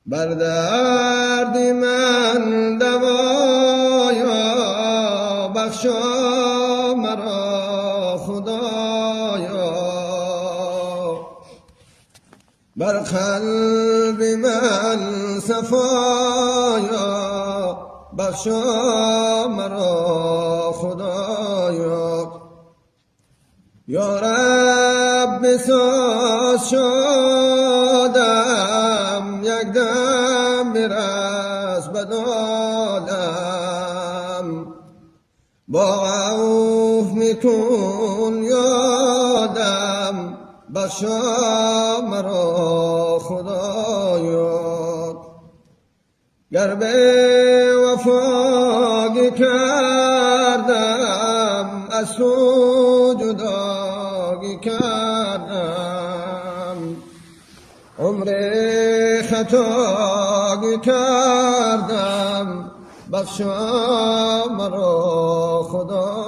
بر درد من دوایا بخشا مرا خدایا، بر قلب من صفایا بخشا مرا خدایا. یا رب بساز شدم یک دم برس بدالم، با عوف میکن یادم بخشا مرا خدایا. گر به وفاگی کردم از تو جداگی کردم، عمر خطاگی کردم بخشا مرا خدا.